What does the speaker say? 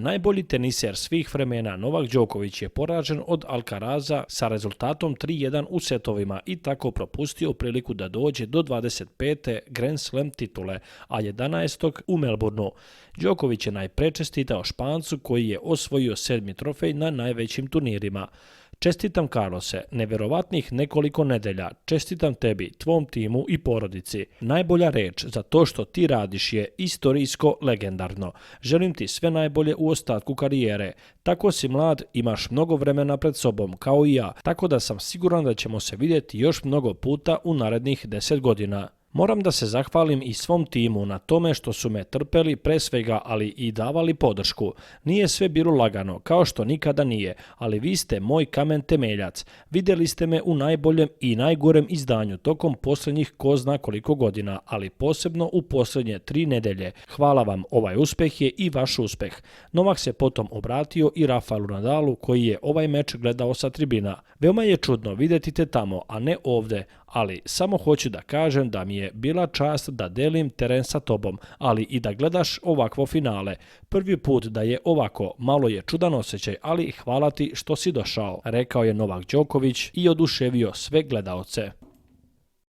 Najbolji teniser svih vremena Novak Đoković je poražen od Alcaraza sa rezultatom 3:1 u setovima i tako propustio priliku da dođe do 25. Grand Slam titule, a 11. u Melbourneu. Đoković je najpre čestitao Špancu koji je osvojio 7. trofej na najvećim turnirima. Čestitam Carlose, neverovatnih nekoliko nedelja, čestitam tebi, tvom timu i porodici. Najbolja reč za to što ti radiš je istorijsko legendarno. Želim ti sve najbolje u ostatku karijere. Tako si mlad, imaš mnogo vremena pred sobom, kao i ja, tako da sam siguran da ćemo se vidjeti još mnogo puta u narednih 10 godina. Moram da se zahvalim i svom timu na tome što su me trpeli pre svega, ali i davali podršku. Nije sve bilo lagano, kao što nikada nije, ali vi ste moj kamen temeljac. Vidjeli ste me u najboljem i najgorem izdanju tokom posljednjih ko zna koliko godina, ali posebno u posljednje 3 nedelje. Hvala vam, ovaj uspeh je i vaš uspeh. Novak se potom obratio i Rafaelu Nadalu koji je ovaj meč gledao sa tribina. Veoma je čudno vidjeti te tamo, a ne ovde, ali samo hoću da kažem da mi je bila čast da delim teren sa tobom, ali i da gledaš ovakvo finale. Prvi put da je ovako, malo je čudan osjećaj, ali hvala ti što si došao, rekao je Novak Đoković i oduševio sve gledaoce.